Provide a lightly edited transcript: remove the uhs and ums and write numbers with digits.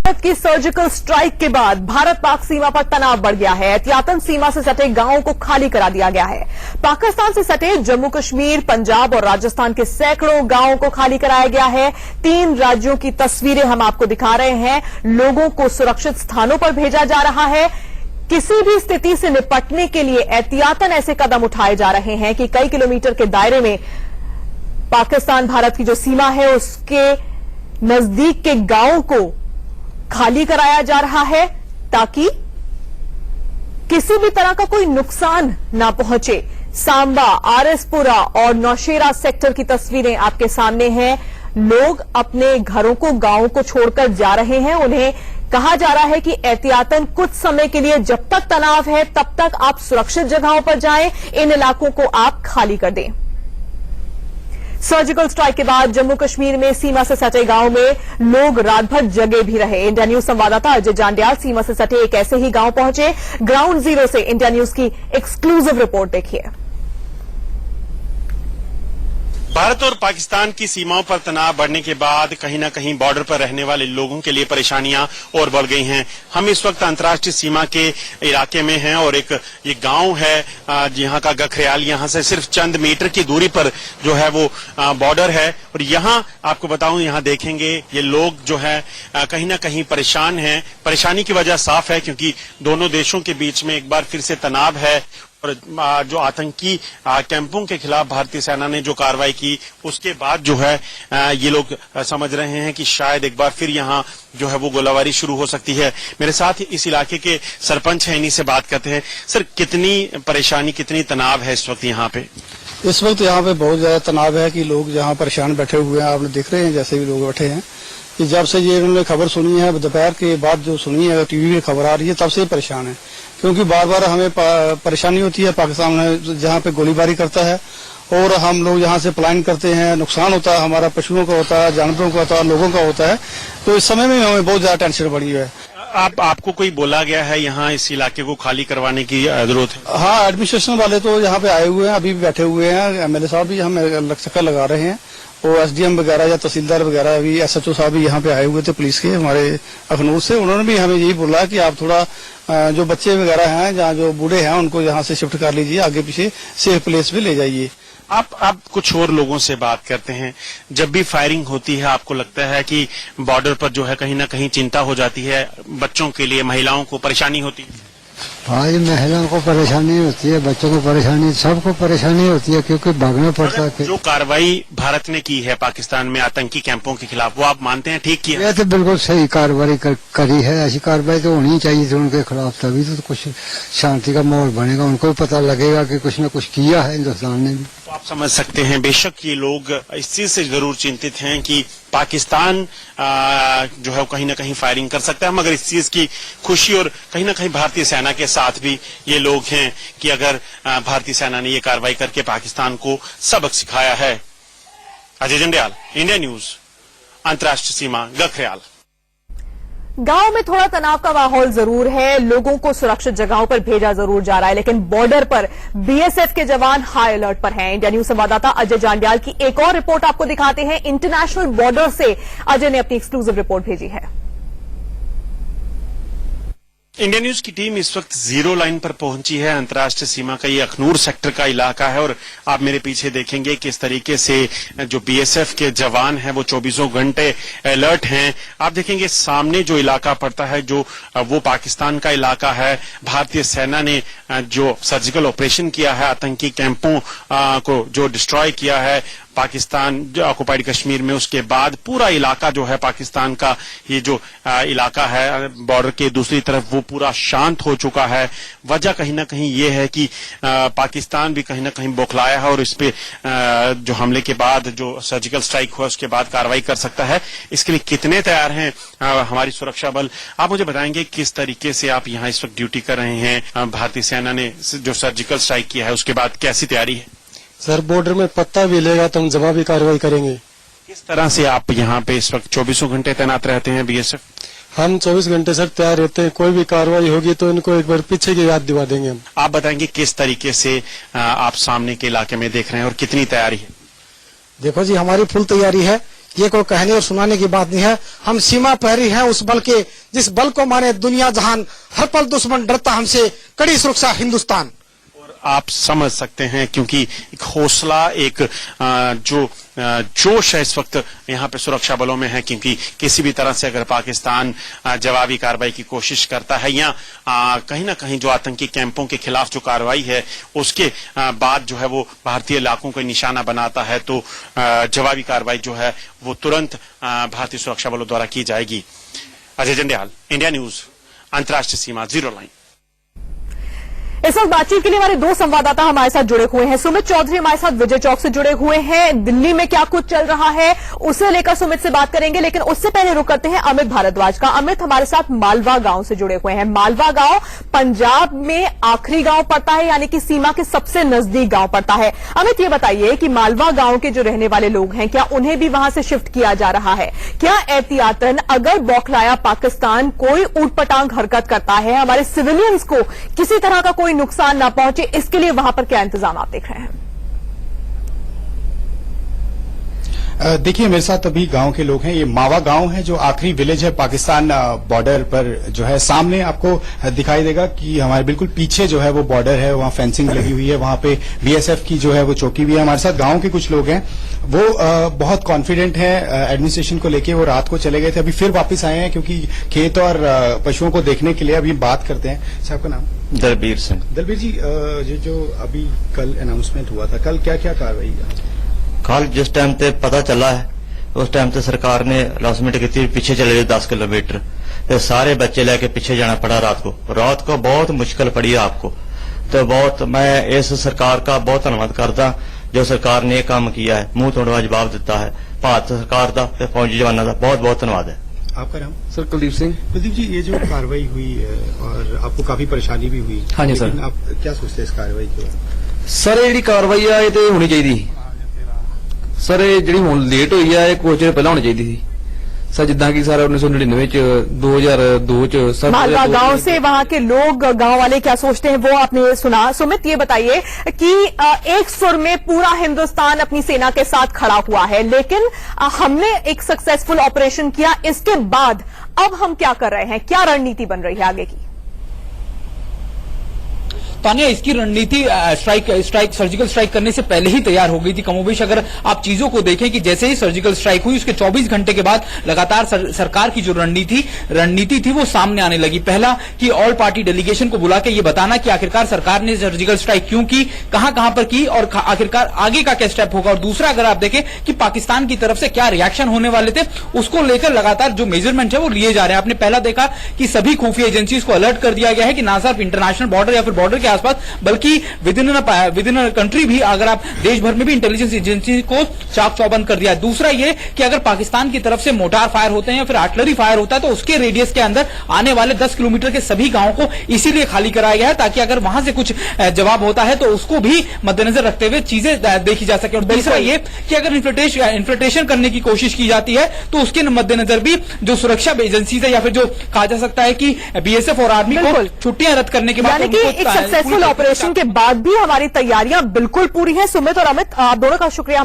भारत की surgical strike के बाद भारत पाक सीमा पर तनाव बढ़ गया है। एहतियातन सीमा से सटे गांवों को खाली करा दिया गया है। पाकिस्तान से सटे जम्मू कश्मीर, पंजाब और राजस्थान के सैकड़ों गांवों को खाली कराया गया है। 3 राज्यों की तस्वीरें हम आपको दिखा रहे हैं। लोगों को सुरक्षित स्थानों पर भेजा जा रहा है। किसी भी स्थिति से निपटने के लिए एहतियातन ऐसे कदम उठाए जा रहे हैं कि कई किलोमीटर के दायरे में पाकिस्तान भारत की जो सीमा है उसके नजदीक के गांवों को खाली कराया जा रहा है ताकि किसी भी तरह का कोई नुकसान ना पहुंचे। सांबा, आरएसपुरा और नौशेरा सेक्टर की तस्वीरें आपके सामने हैं। लोग अपने घरों को, गांवों को छोड़कर जा रहे हैं। उन्हें कहा जा रहा है कि एहतियातन कुछ समय के लिए, जब तक तनाव है तब तक आप सुरक्षित जगहों पर जाएं, इन इलाकों को आप खाली कर दें। सर्जिकल स्ट्राइक के बाद जम्मू कश्मीर में सीमा से सटे गांव में लोग रात भर जगे भी रहे। इंडिया न्यूज संवाददाता अजय जांड्याल सीमा से सटे एक ऐसे ही गांव पहुंचे। ग्राउंड जीरो से इंडिया न्यूज की एक्सक्लूसिव रिपोर्ट देखिए। भारत और पाकिस्तान की सीमाओं पर तनाव बढ़ने के बाद कहीं न कहीं बॉर्डर पर रहने वाले लोगों के लिए परेशानियां और बढ़ गई हैं। हम इस वक्त अंतर्राष्ट्रीय सीमा के इलाके में हैं और एक ये गांव है यहाँ का गखरेयाल। यहाँ से सिर्फ चंद मीटर की दूरी पर जो है वो बॉर्डर है और यहाँ आपको बताऊं, यहाँ देखेंगे ये लोग जो है कहीं न कहीं परेशान हैं। परेशानी की वजह साफ है क्योंकि दोनों देशों के बीच में एक बार फिर से तनाव है और जो आतंकी कैंपों के खिलाफ भारतीय सेना ने जो कार्रवाई की उसके बाद जो है ये लोग समझ रहे हैं कि शायद एक बार फिर यहाँ जो है वो गोलाबारी शुरू हो सकती है। मेरे साथ इस इलाके के सरपंच हैं, इन्हीं से बात करते हैं। सर, कितनी परेशानी, कितनी तनाव है इस वक्त यहाँ पे? इस वक्त यहाँ पे बहुत ज्यादा तनाव है कि लोग यहाँ परेशान बैठे हुए हैं। आपने देख रहे हैं जैसे भी लोग बैठे हैं कि जब से ये उन्होंने खबर सुनी है, दोपहर के बाद जो सुनी है, टीवी में खबर आ रही है, तब से परेशान है क्योंकि बार बार हमें परेशानी होती है। पाकिस्तान जहाँ पे गोलीबारी करता है और हम लोग यहाँ से पलायन करते हैं, नुकसान होता है, हमारा पशुओं का होता है, जानवरों का होता है, लोगों का होता है। तो इस समय में हमें बहुत ज्यादा टेंशन बढ़ी है। आपको कोई बोला गया है यहाँ इस इलाके को खाली करवाने की जरूरत है? हाँ, एडमिनिस्ट्रेशन वाले तो यहाँ पे आए हुए हैं, अभी भी बैठे हुए हैं। एमएलए साहब भी हम चक्कर लगा रहे हैं और एसडीएम वगैरह या तहसीलदार वगैरह भी, एसएचओ साहब भी यहाँ पे आए हुए थे पुलिस के हमारे अखनूर से। उन्होंने भी हमें यही बोला कि आप थोड़ा जो बच्चे वगैरह हैं, जहाँ जो बूढ़े हैं, उनको यहाँ से शिफ्ट कर लीजिए, आगे पीछे सेफ प्लेस पे ले जाइए। आप कुछ और लोगों से बात करते हैं। जब भी फायरिंग होती है आपको लगता है कि बॉर्डर पर जो है कहीं ना कहीं चिंता हो जाती है, बच्चों के लिए, महिलाओं को परेशानी होती है? हाँ, ये महिलाओं को परेशानी होती है, बच्चों को परेशानी, सबको परेशानी होती है क्योंकि भागना पड़ता है। जो कार्रवाई भारत ने की है पाकिस्तान में आतंकी कैंपों के खिलाफ, वो आप मानते हैं ठीक की है? ये तो बिल्कुल सही कार्रवाई करी है। ऐसी कार्रवाई तो होनी चाहिए थी उनके खिलाफ, तभी तो कुछ शांति का माहौल बनेगा। उनको भी पता लगेगा कि कुछ न कुछ किया है हिंदुस्तान ने। तो आप समझ सकते हैं, बेशक ये लोग इस चीज से जरूर चिंतित हैं कि पाकिस्तान जो है कहीं ना कहीं फायरिंग कर सकता है, मगर इस चीज की खुशी और कहीं ना कहीं भारतीय सेना के साथ भी ये लोग हैं कि अगर भारतीय सेना ने ये कार्रवाई करके पाकिस्तान को सबक सिखाया है। अजय जांड्याल, इंडिया न्यूज, अंतर्राष्ट्रीय सीमा, गखरेयाल। गांव में थोड़ा तनाव का माहौल जरूर है, लोगों को सुरक्षित जगहों पर भेजा जरूर जा रहा है, लेकिन बॉर्डर पर बीएसएफ के जवान हाई अलर्ट पर हैं। इंडिया न्यूज संवाददाता अजय जांड्याल की एक और रिपोर्ट आपको दिखाते हैं। इंटरनेशनल बॉर्डर से अजय ने अपनी एक्सक्लूसिव रिपोर्ट भेजी है। इंडिया न्यूज की टीम इस वक्त जीरो लाइन पर पहुंची है। अंतर्राष्ट्रीय सीमा का ये अखनूर सेक्टर का इलाका है और आप मेरे पीछे देखेंगे किस तरीके से जो बीएसएफ के जवान हैं वो 24 घंटे अलर्ट हैं। आप देखेंगे सामने जो इलाका पड़ता है जो वो पाकिस्तान का इलाका है। भारतीय सेना ने जो सर्जिकल ऑपरेशन किया है, आतंकी कैंपों को जो डिस्ट्रॉय किया है पाकिस्तान जो ऑक्युपाइड कश्मीर में, उसके बाद पूरा इलाका जो है पाकिस्तान का, ये जो इलाका है बॉर्डर के दूसरी तरफ, वो पूरा शांत हो चुका है। वजह कहीं ना कहीं ये है कि पाकिस्तान भी कहीं ना कहीं बौखलाया है और इस पे जो हमले के बाद जो सर्जिकल स्ट्राइक हुआ उसके बाद कार्रवाई कर सकता है। इसके लिए कितने तैयार हैं हमारी सुरक्षा बल? आप मुझे बताएंगे किस तरीके से आप यहाँ इस वक्त ड्यूटी कर रहे हैं? भारतीय सेना ने जो सर्जिकल स्ट्राइक किया है उसके बाद कैसी तैयारी है? सर, बॉर्डर में पत्ता भी लेगा तो हम जवाबी कार्रवाई करेंगे। किस तरह से आप यहाँ पे इस वक्त 24 घंटे तैनात रहते हैं बीएसएफ? हम 24 घंटे सर तैयार रहते हैं। कोई भी कार्रवाई होगी तो इनको एक बार पीछे की याद दिवा देंगे हम। आप बताएंगे किस तरीके से आप सामने के इलाके में देख रहे हैं और कितनी तैयारी है? देखो जी, हमारी फुल तैयारी है ये कोई कहने और सुनाने की बात नहीं है। हम सीमा प्रहरी हैं उस बल के जिस बल को माने दुनिया जहान, हर पल दुश्मन डरता हमसे, कड़ी सुरक्षा हिंदुस्तान। आप समझ सकते हैं क्योंकि एक हौसला, एक जो जोश है इस वक्त यहाँ पे सुरक्षा बलों में है, क्योंकि किसी भी तरह से अगर पाकिस्तान जवाबी कार्रवाई की कोशिश करता है या कहीं ना कहीं जो आतंकी कैंपों के खिलाफ जो कार्रवाई है उसके बाद जो है वो भारतीय इलाकों को निशाना बनाता है, तो जवाबी कार्रवाई जो है वो तुरंत भारतीय सुरक्षा बलों द्वारा की जाएगी। अजय जंडियाल, इंडिया न्यूज, अंतर्राष्ट्रीय सीमा, जीरो लाइन। इस वक्त बातचीत के लिए हमारे दो संवाददाता हमारे साथ जुड़े हुए हैं। सुमित चौधरी हमारे साथ विजय चौक से जुड़े हुए हैं। दिल्ली में क्या कुछ चल रहा है उसे लेकर सुमित से बात करेंगे, लेकिन उससे पहले रुक करते हैं अमित भारद्वाज का। अमित हमारे साथ मालवा गांव से जुड़े हुए हैं। मालवा गांव पंजाब में आखिरी गांव पड़ता है, यानी कि सीमा के सबसे नजदीक गांव पड़ता है। अमित, ये बताइए कि मालवा गांव के जो रहने वाले लोग हैं, क्या उन्हें भी वहां से शिफ्ट किया जा रहा है? क्या एहतियातन अगर बौखलाया पाकिस्तान कोई ऊटपटांग हरकत करता है, हमारे सिविलियंस को किसी तरह का कोई नुकसान ना पहुंचे, इसके लिए वहां पर क्या इंतजाम आप देख रहे हैं? देखिए, मेरे साथ अभी गांव के लोग हैं। ये मावा गांव है जो आखिरी विलेज है पाकिस्तान बॉर्डर पर जो है। सामने आपको दिखाई देगा कि हमारे बिल्कुल पीछे जो है वो बॉर्डर है, वहां फेंसिंग लगी हुई है, वहां पे बीएसएफ की जो है वो चौकी भी है। हमारे साथ गांव के कुछ लोग हैं, वो बहुत कॉन्फिडेंट है एडमिनिस्ट्रेशन को लेके। वो रात को चले गए थे, अभी फिर वापस आए हैं क्योंकि खेत और पशुओं को देखने के लिए। अभी बात करते हैं। साहब का नाम? दलबीर सिंह। दलबीर जी, जो अभी कल अनाउंसमेंट हुआ था, कल क्या क्या कार्रवाई? कल जिस टाइम ते पता चला है उस टाइम ते सरकार ने अनाउंसमेंट की थी पीछे चले गए 10 किलोमीटर, तो सारे बच्चे लेके पीछे जाना पड़ा। रात को बहुत मुश्किल पड़ी है आपको। तो बहुत मैं इस सरकार का बहुत धन्यवाद करता जो सरकार ने काम किया है, मुंह तोड़वा जवाब दिता है। भारत सरकार का ते फौजी जवानों का बहुत बहुत धन्यवाद है। आपका नाम? सर कुलदीप सिंह। कुलदीप जी, ये जो कार्रवाई हुई और आपको काफी परेशानी भी हुई, हाँ जी सर, आप क्या सोचते हैं इस कार्रवाई के बारे? सर ये कार्रवाई है ये होनी चाहिए सर। ये जी हूं लेट हुई है, कुछ चेर पहला होनी चाहिए थी सर, जिदा कि सर 1999 च 2002 च सर। मालवा गांव से वहां के लोग, गांव वाले क्या सोचते हैं वो आपने सुना। सुमित, ये बताइए कि एक सुर में पूरा हिंदुस्तान अपनी सेना के साथ खड़ा हुआ है, लेकिन हमने एक सक्सेसफुल ऑपरेशन किया, इसके बाद अब हम क्या कर रहे हैं? क्या रणनीति बन रही है आगे की? तानिया, इसकी रणनीति सर्जिकल स्ट्राइक करने से पहले ही तैयार हो गई थी कमोबेश। अगर आप चीजों को देखें कि जैसे ही सर्जिकल स्ट्राइक हुई उसके 24 घंटे के बाद लगातार सरकार की जो रणनीति थी वो सामने आने लगी। पहला कि ऑल पार्टी डेलीगेशन को बुला के ये बताना कि आखिरकार सरकार ने सर्जिकल स्ट्राइक क्यों की, कहां पर की और आखिरकार आगे का क्या स्टेप होगा। और दूसरा, अगर आप देखें कि पाकिस्तान की तरफ से क्या रिएक्शन होने वाले थे, उसको लेकर लगातार जो मेजरमेंट है वो लिए जा रहे हैं। आपने पहला देखा कि सभी खुफिया एजेंसीज को अलर्ट कर दिया गया है कि ना सिर्फ इंटरनेशनल बॉर्डर या फिर बॉर्डर के आसपास, बल्कि विद इन कंट्री भी, अगर आप देश भर में भी इंटेलिजेंस एजेंसी को चाक चौबंद कर दिया। दूसरा ये कि अगर पाकिस्तान की तरफ से मोटार फायर होते हैं या फिर आर्टिलरी फायर होता है तो उसके रेडियस के अंदर आने वाले 10 किलोमीटर के सभी गांवों को इसीलिए खाली कराया गया है ताकि अगर वहां से कुछ जवाब होता है तो उसको भी मद्देनजर रखते हुए चीजें देखी जा सके। और तीसरा ये कि अगर इन्फिल्ट्रेशन करने की कोशिश की जाती है तो उसके मद्देनजर भी जो सुरक्षा एजेंसीज है या फिर जो कहा जा सकता है कि बीएसएफ और आर्मी को छुट्टियां रद्द करने के बाद एक सक्सेसफुल ऑपरेशन के बाद भी हमारी तैयारियां बिल्कुल पूरी हैं। सुमित और अमित, आप दोनों का शुक्रिया।